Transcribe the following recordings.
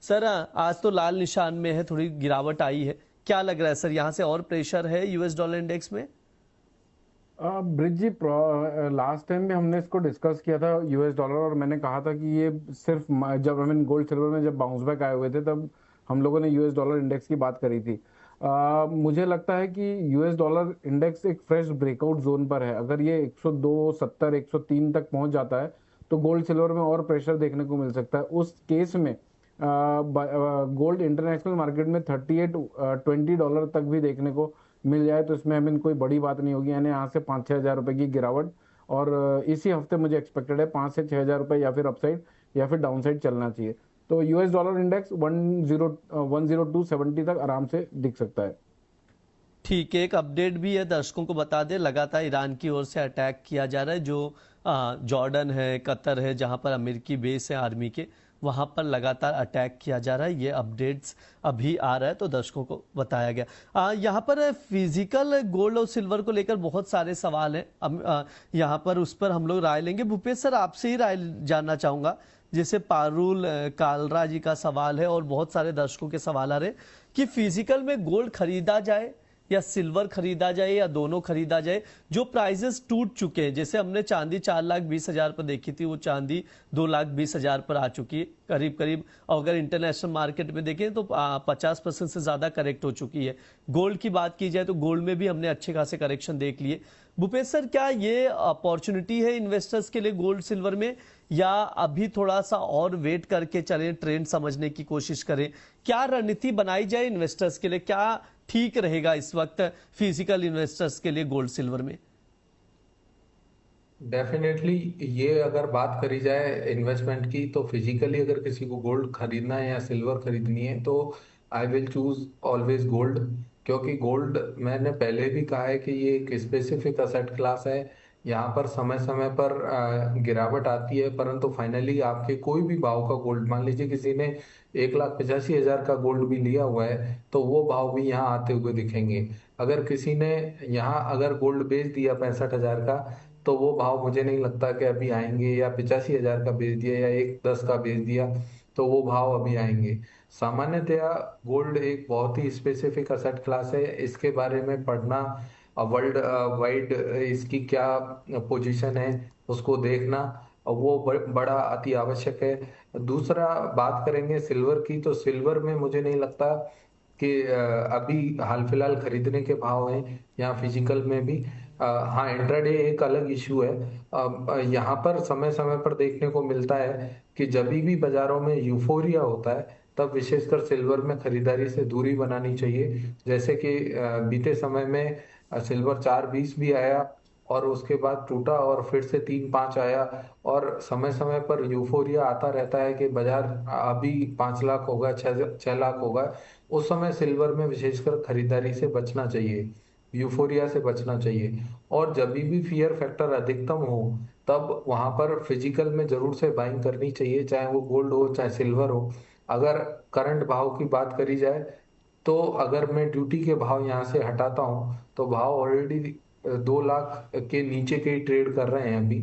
Sir आज तो लाल निशान में है, थोड़ी गिरावट आई है, क्या लग रहा है सर यहाँ से और प्रेशर है यूएस डॉलर इंडेक्स में? ब्रिज जी, लास्ट टाइम भी हमने इसको डिस्कस किया था यूएस डॉलर, और मैंने कहा था कि ये सिर्फ जब हमें गोल्ड सिल्वर में जब बाउंस बैक आए हुए थे तब हम लोगों ने यूएस डॉलर इंडेक्स की बात करी थी। मुझे लगता है कि यूएस डॉलर इंडेक्स एक फ्रेश ब्रेकआउट जोन पर है। अगर ये 102.70 103 तक पहुंच जाता है तो गोल्ड सिल्वर में और प्रेशर देखने को मिल सकता है। उस केस में गोल्ड इंटरनेशनल मार्केट में 38-20 डॉलर तक भी देखने को मिल जाए तो इसमें हमें कोई बड़ी बात नहीं होगी, यानी यहाँ से 5-6 हज़ार रुपए की गिरावट। और इसी हफ्ते मुझे एक्सपेक्टेड है 5 से 6 हज़ार रुपए या फिर अपसाइड या फिर डाउनसाइड चलना चाहिए। तो यूएस डॉलर इंडेक्स 102.70 तक आराम से दिख सकता है। ठीक है, एक अपडेट भी है, दर्शकों को बता दें, लगातार ईरान की ओर से अटैक किया जा रहा है। जो जॉर्डन है, कतर है, जहां पर अमेरिकी बेस है आर्मी के, वहां पर लगातार अटैक किया जा रहा है। ये अपडेट्स अभी आ रहा है तो दर्शकों को बताया गया। यहाँ पर फिजिकल गोल्ड और सिल्वर को लेकर बहुत सारे सवाल हैं। यहाँ पर उस पर हम लोग राय लेंगे। भूपेश सर, आपसे ही राय जानना चाहूंगा। जैसे पारुल कालरा जी का सवाल है और बहुत सारे दर्शकों के सवाल आ रहे कि फिजिकल में गोल्ड खरीदा जाए या सिल्वर खरीदा जाए या दोनों खरीदा जाए। जो प्राइजेस टूट चुके हैं, जैसे हमने चांदी 4,20,000 पर देखी थी, वो चांदी 2,20,000 पर आ चुकी है करीब करीब। अगर इंटरनेशनल मार्केट में देखें तो 50% से ज्यादा करेक्ट हो चुकी है। गोल्ड की बात की जाए तो गोल्ड में भी हमने अच्छे खासे करेक्शन देख लिए। भूपेश सर, क्या ये अपॉर्चुनिटी है इन्वेस्टर्स के लिए गोल्ड सिल्वर में, या अभी थोड़ा सा और वेट करके चलें, ट्रेंड समझने की कोशिश करें? क्या रणनीति बनाई जाए इन्वेस्टर्स के लिए, क्या ठीक रहेगा इस वक्त फिजिकल इन्वेस्टर्स के लिए गोल्ड सिल्वर में? डेफिनेटली, ये अगर बात करी जाए इन्वेस्टमेंट की, तो फिजिकली अगर किसी को गोल्ड खरीदना है या सिल्वर खरीदनी है तो I will choose always gold. क्योंकि गोल्ड, मैंने पहले भी कहा है कि ये एक स्पेसिफिक असेट क्लास है। यहाँ पर समय समय पर गिरावट आती है, परंतु फाइनली आपके कोई भी भाव का गोल्ड, मान लीजिए किसी ने 1,85,000 का गोल्ड भी लिया हुआ है तो वो भाव भी यहाँ आते हुए दिखेंगे। अगर किसी ने यहाँ अगर गोल्ड बेच दिया 65,000 का, तो वो भाव मुझे नहीं लगता कि अभी आएंगे। या 85,000 का बेच दिया या 1,10 का बेच दिया तो वो भाव अभी आएंगे। सामान्यतया गोल्ड एक बहुत ही स्पेसिफिक असेट क्लास है। इसके बारे में पढ़ना, वर्ल्ड वाइड इसकी क्या पोजीशन है उसको देखना, वो बड़ा अति आवश्यक है। दूसरा, बात करेंगे सिल्वर की, तो सिल्वर में मुझे नहीं लगता कि अभी हाल फिलहाल खरीदने के भाव हैं या फिजिकल में भी। हाँ, इंट्राडे एक अलग इशू है। यहाँ पर समय समय पर देखने को मिलता है कि जब भी बाजारों में यूफोरिया होता है तब विशेषकर सिल्वर में खरीदारी से दूरी बनानी चाहिए। जैसे कि बीते समय में सिल्वर 4,20 भी आया और उसके बाद टूटा और फिर से 3,5 आया। और समय समय पर यूफोरिया आता रहता है कि बाजार अभी 5 लाख होगा, 6 लाख होगा। उस समय सिल्वर में विशेषकर खरीदारी से बचना चाहिए, यूफोरिया से बचना चाहिए। और जब भी फियर फैक्टर अधिकतम हो तब वहां पर फिजिकल में जरूर से बाइंग करनी चाहिए, चाहे वो गोल्ड हो चाहे सिल्वर हो। अगर करंट भाव की बात करी जाए तो अगर मैं ड्यूटी के भाव यहाँ से हटाता हूँ तो भाव ऑलरेडी 2 लाख के नीचे के ही ट्रेड कर रहे हैं अभी,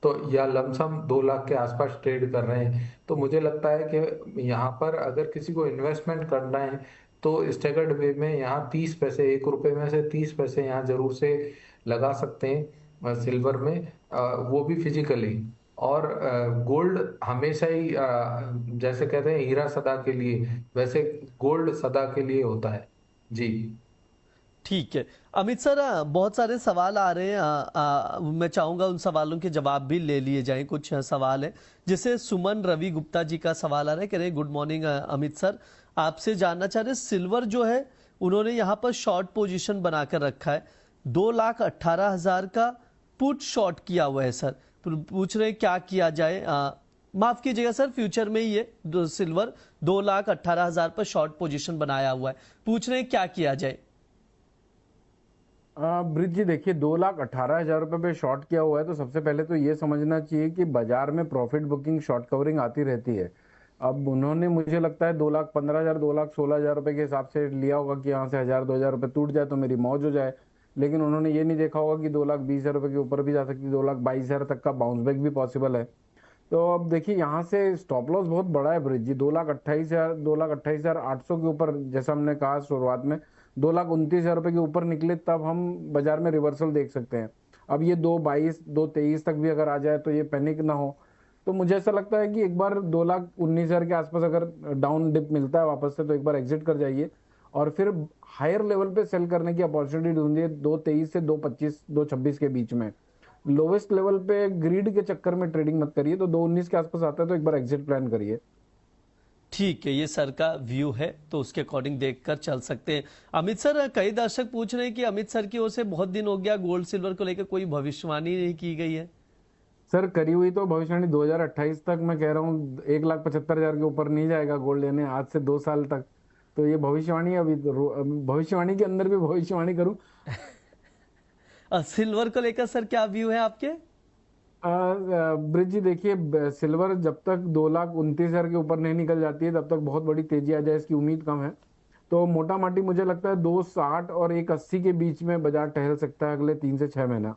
तो या लमसम 2 लाख के आसपास ट्रेड कर रहे हैं। तो मुझे लगता है कि यहाँ पर अगर किसी को इन्वेस्टमेंट करना है तो स्टैगर्ड वे में यहाँ 30 पैसे, 1 रुपए में से 30 पैसे यहाँ जरूर से लगा सकते हैं सिल्वर में, वो भी फिजिकली। और गोल्ड हमेशा ही जैसे कहते हैं हीरा सदा के लिए, वैसे गोल्ड सदा के लिए होता है। जी। ठीक है अमित सर, बहुत सारे सवाल आ रहे हैं। मैं चाहूंगा उन सवालों के जवाब भी ले लिए जाएं। कुछ सवाल है, जैसे सुमन रवि गुप्ता जी का सवाल आ रहा है, कह रहे गुड मॉर्निंग अमित सर, आपसे जानना चाह रहे सिल्वर जो है उन्होंने यहाँ पर शॉर्ट पोजीशन बनाकर रखा है, 2,18,000 का पुट शॉर्ट किया हुआ है सर। पूछ रहे हैं क्या किया जाए? माफ कीजिएगा सर, फ्यूचर में ही ये सिल्वर 2,18,000 पर शॉर्ट पोजीशन बनाया हुआ है, पूछ रहे हैं क्या किया जाए? ब्रिज जी, देखिए 2,18,000 रुपये पे शॉर्ट किया हुआ है तो सबसे पहले तो ये समझना चाहिए कि बाजार में प्रॉफिट बुकिंग शॉर्ट कवरिंग आती रहती है। अब उन्होंने मुझे लगता है 2,15,000 2,16,000 रुपये के हिसाब से लिया होगा कि यहाँ से 1,000-2,000 रुपये टूट जाए तो मेरी मौज हो जाए। लेकिन उन्होंने ये नहीं देखा होगा कि 2,20,000 रुपये के ऊपर भी जा सकती है, 2,22,000 तक का बाउंस बैक भी पॉसिबल है। तो अब देखिए यहाँ से स्टॉप लॉस बहुत बड़ा है ब्रिज जी, 2,28,000, 2,28,800 के ऊपर, जैसा हमने कहा शुरुआत में, 2,29,000 रुपए के ऊपर निकले तब हम बाजार में रिवर्सल देख सकते हैं। अब ये 2,22, 2,23 तक भी अगर आ जाए तो ये पैनिक ना हो। तो मुझे ऐसा लगता है कि एक बार 2,19,000 के आसपास अगर डाउन डिप मिलता है वापस से, तो एक बार एग्जिट कर जाइए और फिर हायर लेवल पे सेल करने की अपॉर्चुनिटी ढूंढिए 2,23 से 2,25, 2,26 के बीच में। लोवेस्ट लेवल पे ग्रीड के चक्कर में ट्रेडिंग मत करिए, तो 2,19 के आसपास आता है तो एक बार एग्जिट प्लान करिए। ठीक है, ये सर का व्यू है तो उसके अकॉर्डिंग देखकर चल सकते हैं। अमित सर, कई दर्शक पूछ रहे हैं कि अमित सर की ओर से बहुत दिन हो गया गोल्ड सिल्वर को लेकर कोई भविष्यवाणी नहीं की गई है। सर करी हुई तो भविष्यवाणी 2028 तक, मैं कह रहा हूँ 1,75,000 के ऊपर नहीं जाएगा गोल्ड, यानी आज से 2 साल तक। तो ये भविष्यवाणी, अभी तो भविष्यवाणी के अंदर भी भविष्यवाणी करूं। सिल्वर को लेकर सर क्या व्यू है आपके? ब्रिज जी देखिए, सिल्वर जब तक 2,29,000 के ऊपर नहीं निकल जाती है तब तक बहुत बड़ी तेजी आ जाए इसकी उम्मीद कम है। तो मोटा माटी मुझे लगता है 2,60 और 1,80 के बीच में बाजार टहल सकता है अगले 3 से 6 महीना।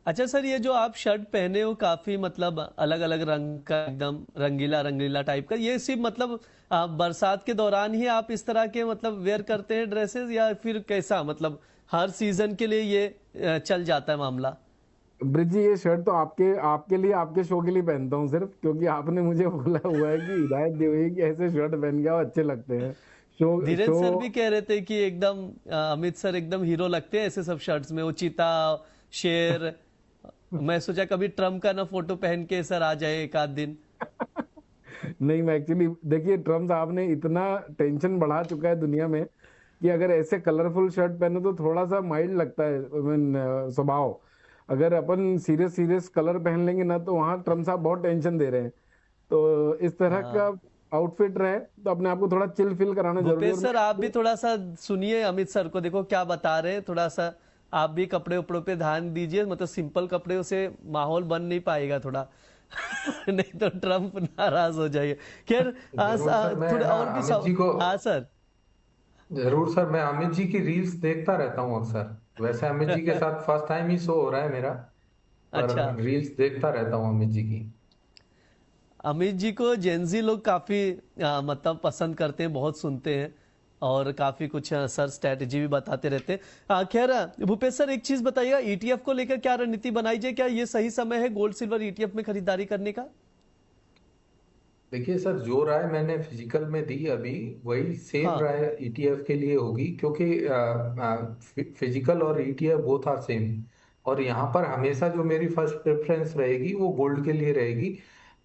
अच्छा सर, ये जो आप शर्ट पहने हो काफी मतलब अलग अलग रंग का, एकदम रंगीला रंगीला टाइप का, ये सिर्फ मतलब बरसात के दौरान ही आप इस तरह के मतलब वेयर करते हैं ड्रेसेस, या फिर कैसा मतलब हर सीजन के लिए ये चल जाता है मामला? ब्रिज जी ये शर्ट तो आपके आपके लिए, आपके शो के लिए पहनता हूँ सिर्फ, क्योंकि आपने मुझे बोला हुआ है कि हिदायत दी हुई है कि ऐसे शर्ट पहन के आओ, अच्छे लगते हैं। शो धीरेन्द्र शो सर भी कह रहे थे कि एकदम अमित सर एकदम हीरो लगते हैं ऐसे सब शर्ट्स में, वो चीता, शेर। मैं सोचा कभी ट्रम्प का ना फोटो पहन के सर आ जाए एक आध दिन। नहीं, मैं एक्चुअली देखिए, ट्रम्प साहब ने इतना टेंशन बढ़ा चुका है दुनिया में कि अगर ऐसे कलरफुल शर्ट पहनो तो थोड़ा सा माइल्ड लगता है, आई मीन स्वभाव। अगर अपन सीरियस सीरियस कलर पहन लेंगे ना, तो वहां ट्रम्प साहब बहुत टेंशन दे रहे हैं। तो इस तरह का हाँ, आउटफिट रहे तो अपने आप को थोड़ा चिल फील कराना जरूरी है। भूपेश और सर आप भी मैं थोड़ा सा सुनिए अमित सर को, देखो क्या बता रहे हैं, थोड़ा सा आप भी कपड़े उपड़ों पे ध्यान दीजिए, मतलब सिंपल कपड़े से माहौल बन नहीं पाएगा थोड़ा। नहीं तो ट्रम्प नाराज हो जाएगा। खैर जरूर सर, मैं थोड़े ना और भी अमित जी को, हाँ सर। जरूर सर, मैं अमित जी की रील्स देखता रहता हूँ अक्सर। वैसे अमित जी के साथ फर्स्ट टाइम ही शो हो रहा है मेरा, पर अच्छा, रील्स देखता रहता हूँ अमित जी की। अमित जी को जेनजी लोग काफी मतलब पसंद करते हैं, बहुत सुनते हैं और काफी कुछ सर स्ट्रेटजी भी बताते रहते हैं। खैर भूपेश सर, एक चीज बताइएगा, ईटीएफ को लेकर क्या रणनीति बनाई जाए? क्या ये सही समय है गोल्ड सिल्वर ईटीएफ में खरीदारी करने का? देखिए सर, जो राय मैंने फिजिकल में दी अभी, वही सेम हाँ, राय ईटीएफ के लिए होगी, क्योंकि फिजिकल और ईटीएफ बोथ आर सेम। और यहाँ पर हमेशा जो मेरी फर्स्ट प्रेफरेंस रहेगी वो गोल्ड के लिए रहेगी।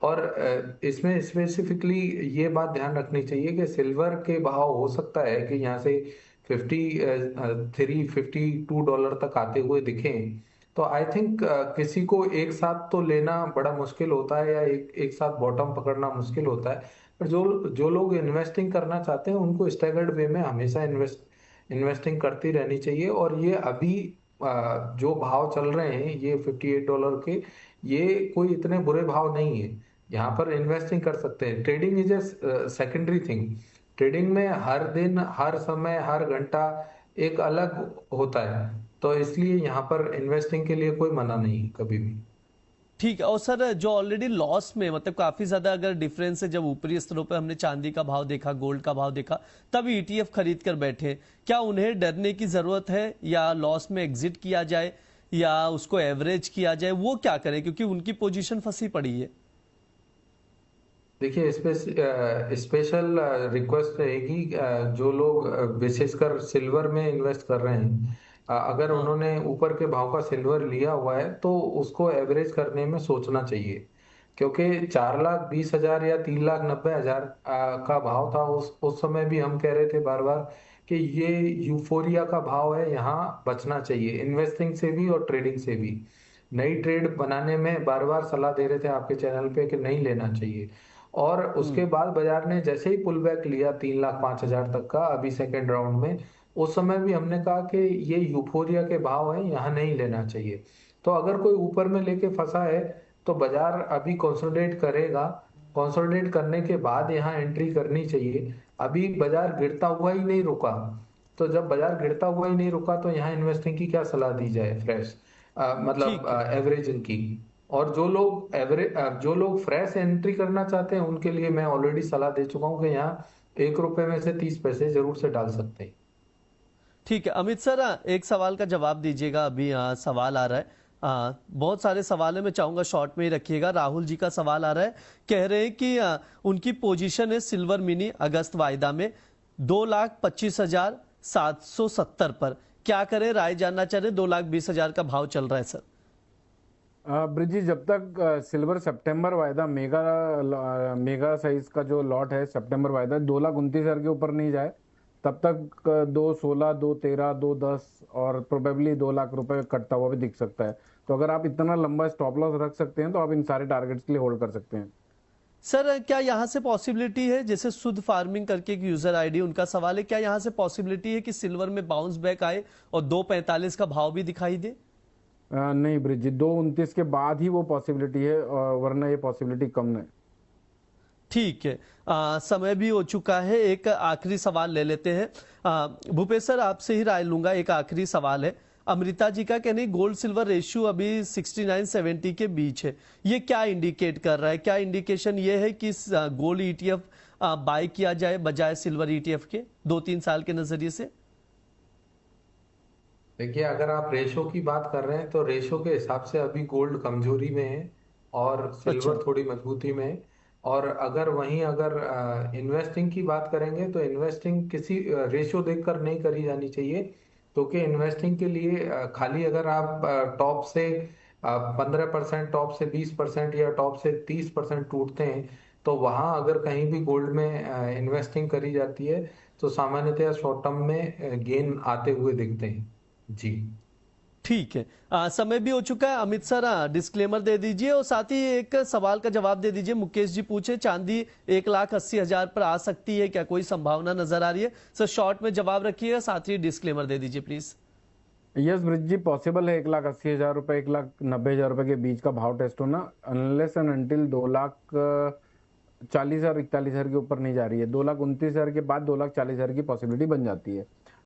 और इसमें स्पेसिफिकली ये बात ध्यान रखनी चाहिए कि सिल्वर के भाव हो सकता है कि यहाँ से 52 तक आते हुए दिखें। तो आई थिंक किसी को एक साथ तो लेना बड़ा मुश्किल होता है, या एक एक साथ बॉटम पकड़ना मुश्किल होता है। पर जो जो लोग इन्वेस्टिंग करना चाहते हैं उनको स्टैगर्ड वे में हमेशा इन्वेस्टिंग करती रहनी चाहिए। और ये अभी जो भाव चल रहे हैं ये $58 के, ये कोई इतने बुरे भाव नहीं है। यहाँ पर इन्वेस्टिंग कर सकते हैं। Trading is a secondary thing. Trading में हर दिन, हर समय, हर घंटा एक अलग होता है। तो इसलिए यहाँ पर इन्वेस्टिंग के लिए कोई मना नहीं है कभी भी। ठीक है। और सर जो ऑलरेडी लॉस में, मतलब काफी ज्यादा अगर डिफरेंस है, जब ऊपरी स्तरों पर हमने चांदी का भाव देखा, गोल्ड का भाव देखा, तब ईटीएफ खरीद कर बैठे, क्या उन्हें डरने की जरूरत है, या लॉस में एग्जिट किया जाए, या उसको एवरेज किया जाए, वो क्या करें क्योंकि उनकी पोजीशन फंसी पड़ी है? देखिए, स्पेशल रिक्वेस्ट रहेगी, जो लोग विशेषकर सिल्वर में इन्वेस्ट कर रहे हैं, अगर हाँ, उन्होंने ऊपर के भाव का सिल्वर लिया हुआ है तो उसको एवरेज करने में सोचना चाहिए। क्योंकि 4,20,000 या 3,90,000 का भाव था उस समय भी हम कह रहे थे बार बार कि ये यूफोरिया का भाव है, यहाँ बचना चाहिए इन्वेस्टिंग से भी और ट्रेडिंग से भी। नई ट्रेड बनाने में बार बार सलाह दे रहे थे आपके चैनल पे कि नहीं लेना चाहिए। और उसके बाद बाजार ने जैसे ही पुल बैक लिया 3,05,000 तक का अभी सेकेंड राउंड में, उस समय भी हमने कहा कि ये यूफोरिया के भाव है, यहाँ नहीं लेना चाहिए। तो अगर कोई ऊपर में लेके फंसा है तो बाजार अभी कंसोलिडेट करेगा। कंसोलिडेट करने के बाद यहाँ एंट्री करनी चाहिए। अभी बाजार गिरता हुआ ही नहीं रुका। तो जब बाजार गिरता हुआ ही नहीं रुका तो यहाँ इन्वेस्टिंग की क्या सलाह दी जाए फ्रेश, मतलब ठीक है। एवरेजिंग की। और जो लोग फ्रेश एंट्री करना चाहते हैं उनके लिए मैं ऑलरेडी सलाह दे चुका हूं कि यहाँ 1 रुपए में से 30 पैसे जरूर से डाल सकते हैं। ठीक है अमित सर, एक सवाल का जवाब दीजिएगा। अभी सवाल आ रहा है, बहुत सारे सवाल है, मैं चाहूंगा शॉर्ट में ही रखिएगा। राहुल जी का सवाल आ रहा है, कह रहे हैं कि उनकी पोजीशन है सिल्वर मिनी अगस्त वायदा में 2,25,770 पर, क्या करें, राय जानना चाह रहे हैं। 2,20,000 का भाव चल रहा है सर। ब्रिज जी, जब तक सिल्वर सितंबर वायदा मेगा साइज का जो लॉट है, सितंबर वायदा 2,29,000 के ऊपर नहीं जाए, तब तक 2,16, 2,13, 2,10 और प्रोबेबली 2 लाख रुपए कटता हुआ भी दिख सकता है। तो अगर आप इतना लंबा स्टॉप लॉस रख सकते हैं तो आप इन सारे टारगेट्स के लिए होल्ड कर सकते हैं। सर क्या यहाँ से पॉसिबिलिटी है, जैसे शुद्ध फार्मिंग करके एक यूजर आईडी, उनका सवाल है, क्या यहाँ से पॉसिबिलिटी है कि सिल्वर में बाउंस बैक आए और 2,45 का भाव भी दिखाई दे? नहीं ब्रिज जी, 2,29 के बाद ही वो पॉसिबिलिटी है, और वरना ये पॉसिबिलिटी कम है। ठीक है, समय भी हो चुका है, एक आखिरी सवाल ले लेते हैं। भूपेश सर आपसे ही राय लूंगा। एक आखिरी सवाल है, अमृता जी का कहना है गोल्ड सिल्वर रेशियो अभी 69-70 के बीच है, ये क्या इंडिकेट कर रहा है? क्या इंडिकेशन ये है कि गोल्ड ईटीएफ बाय किया जाए बजाय सिल्वर ईटीएफ के 2-3 साल के नजरिए से? देखिए, अगर आप रेशो की बात कर रहे हैं तो रेशो के हिसाब से अभी गोल्ड कमजोरी में है और अच्छा। सिल्वर थोड़ी मजबूती में है। और अगर इन्वेस्टिंग की बात करेंगे तो इन्वेस्टिंग किसी रेशो देखकर नहीं करी जानी चाहिए, क्योंकि इन्वेस्टिंग के लिए खाली अगर आप टॉप से 15%, टॉप से 20% या टॉप से 30% टूटते हैं, तो वहां अगर कहीं भी गोल्ड में इन्वेस्टिंग करी जाती है तो सामान्यतया शॉर्ट टर्म में गेन आते हुए दिखते हैं जी। ठीक है, समय भी हो चुका है। अमित सर डिस्क्लेमर दे दीजिए और साथ ही एक सवाल का जवाब दे दीजिए। मुकेश जी पूछे चांदी 1,80,000 पर आ सकती है क्या, कोई संभावना नजर आ रही है? सर शॉर्ट में जवाब रखिएगा, साथ ही डिस्क्लेमर दे दीजिए please. Yes Brij ji, possible है 1,80,000 रुपए 1,90,000 रुपए के बीच का भाव टेस्ट होना, अनलेस एंड अनटिल 2,40,000 41,000 के ऊपर नहीं जा रही है। 2,29,000 के बाद 2,40,000 की पॉसिबिलिटी बन जाती है।